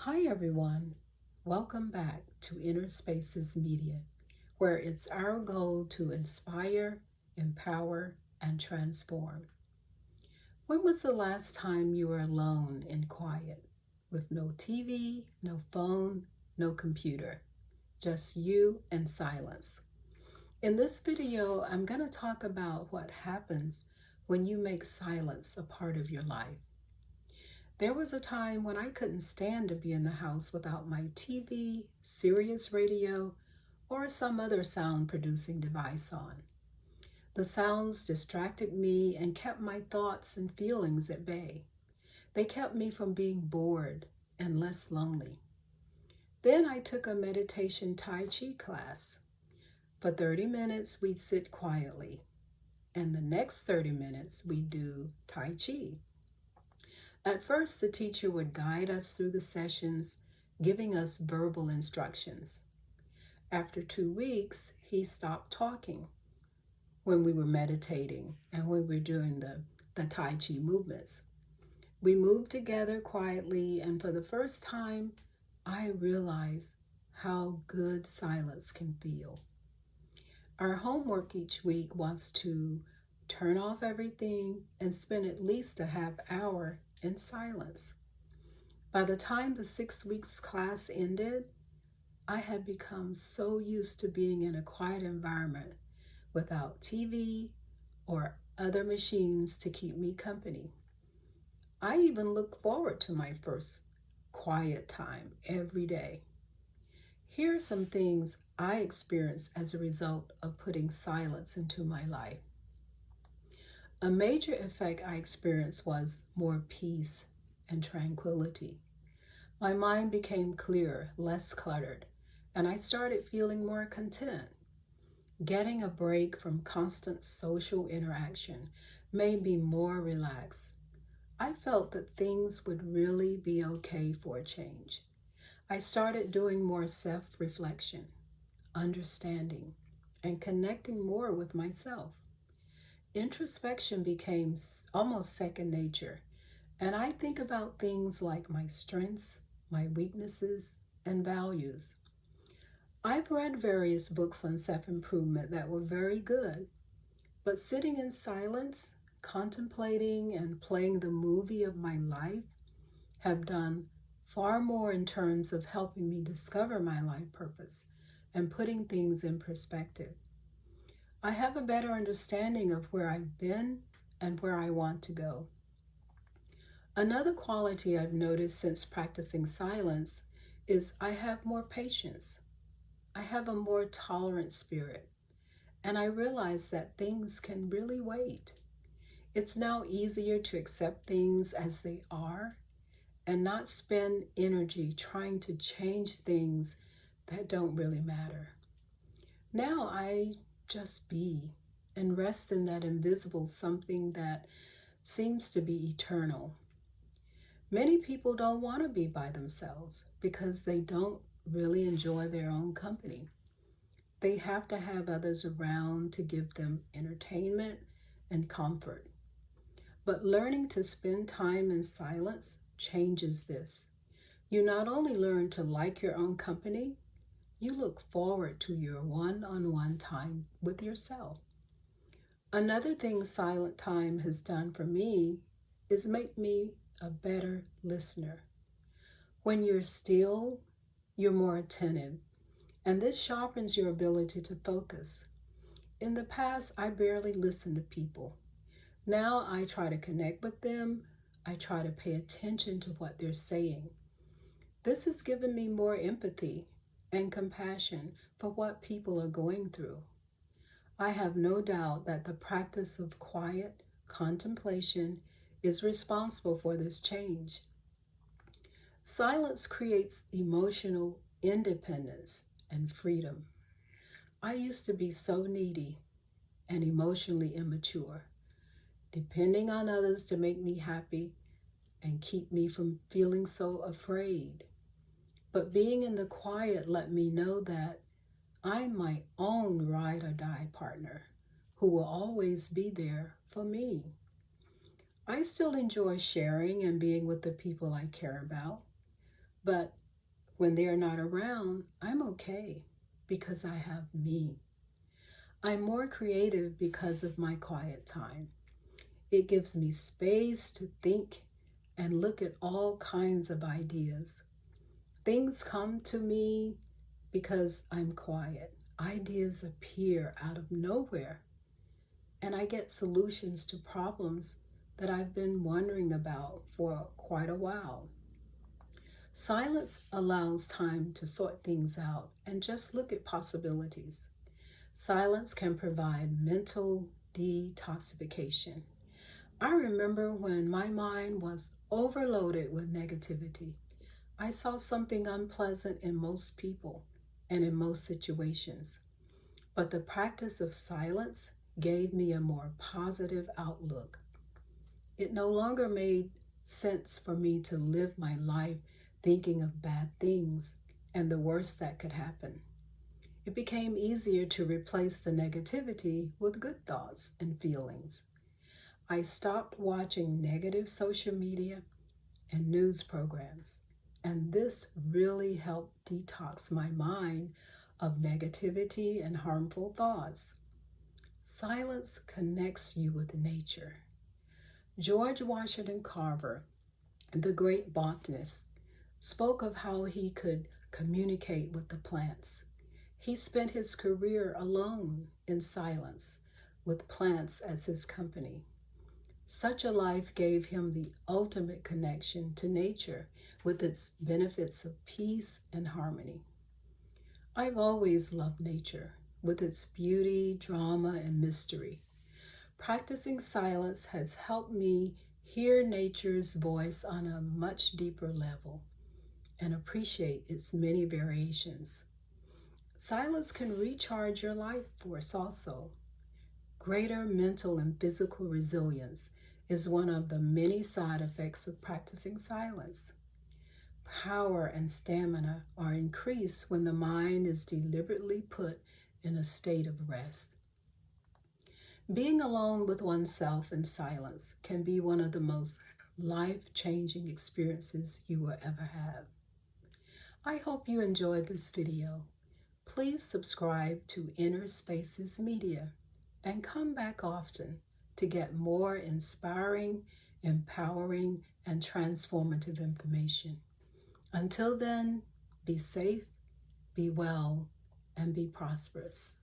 Hi, everyone. Welcome back to Inner Spaces Media, where it's our goal to inspire, empower, and transform. When was the last time you were alone and quiet, with no TV, no phone, no computer, just you and silence? In this video, I'm going to talk about what happens when you make silence a part of your life. There was a time when I couldn't stand to be in the house without my TV, Sirius radio, or some other sound producing device on. The sounds distracted me and kept my thoughts and feelings at bay. They kept me from being bored and less lonely. Then I took a meditation Tai Chi class. For 30 minutes, we'd sit quietly, and the next 30 minutes, we'd do Tai Chi. At first, the teacher would guide us through the sessions, giving us verbal instructions. After 2 weeks, he stopped talking when we were meditating and when we were doing the Tai Chi movements. We moved together quietly, and for the first time, I realized how good silence can feel. Our homework each week was to turn off everything and spend at least a half hour in silence. By the time the 6 weeks class ended, I had become so used to being in a quiet environment without TV or other machines to keep me company. I even look forward to my first quiet time every day. Here are some things I experienced as a result of putting silence into my life. A major effect I experienced was more peace and tranquility. My mind became clearer, less cluttered, and I started feeling more content. Getting a break from constant social interaction made me more relaxed. I felt that things would really be okay for a change. I started doing more self-reflection, understanding, and connecting more with myself. Introspection became almost second nature, and I think about things like my strengths, my weaknesses, and values. I've read various books on self-improvement that were very good, but sitting in silence, contemplating, and playing the movie of my life have done far more in terms of helping me discover my life purpose and putting things in perspective. I have a better understanding of where I've been and where I want to go. Another quality I've noticed since practicing silence is I have more patience. I have a more tolerant spirit, and I realize that things can really wait. It's now easier to accept things as they are and not spend energy trying to change things that don't really matter. Now I just be and rest in that invisible something that seems to be eternal. Many people don't want to be by themselves because they don't really enjoy their own company. They have to have others around to give them entertainment and comfort. But learning to spend time in silence changes this. You not only learn to like your own company, you look forward to your one-on-one time with yourself. Another thing silent time has done for me is make me a better listener. When you're still, you're more attentive, and this sharpens your ability to focus. In the past, I barely listened to people. Now I try to connect with them. I try to pay attention to what they're saying. This has given me more empathy and compassion for what people are going through. I have no doubt that the practice of quiet contemplation is responsible for this change. Silence creates emotional independence and freedom. I used to be so needy and emotionally immature, depending on others to make me happy and keep me from feeling so afraid. But being in the quiet let me know that I'm my own ride or die partner who will always be there for me. I still enjoy sharing and being with the people I care about, But when they're not around, I'm okay because I have me. I'm more creative because of my quiet time. It gives me space to think and look at all kinds of ideas. Things come to me because I'm quiet. Ideas appear out of nowhere, and I get solutions to problems that I've been wondering about for quite a while. Silence allows time to sort things out and just look at possibilities. Silence can provide mental detoxification. I remember when my mind was overloaded with negativity. I saw something unpleasant in most people and in most situations. But the practice of silence gave me a more positive outlook. It no longer made sense for me to live my life thinking of bad things and the worst that could happen. It became easier to replace the negativity with good thoughts and feelings. I stopped watching negative social media and news programs, and this really helped detox my mind of negativity and harmful thoughts. Silence connects you with nature. George Washington Carver, the great botanist, spoke of how he could communicate with the plants. He spent his career alone in silence, with plants as his company. Such a life gave him the ultimate connection to nature with its benefits of peace and harmony. I've always loved nature with its beauty, drama, and mystery. Practicing silence has helped me hear nature's voice on a much deeper level and appreciate its many variations. Silence can recharge your life force also. Greater mental and physical resilience is one of the many side effects of practicing silence. Power and stamina are increased when the mind is deliberately put in a state of rest. Being alone with oneself in silence can be one of the most life-changing experiences you will ever have. I hope you enjoyed this video. Please subscribe to Inner Spaces Media and come back often to get more inspiring, empowering, and transformative information. Until then, be safe, be well, and be prosperous.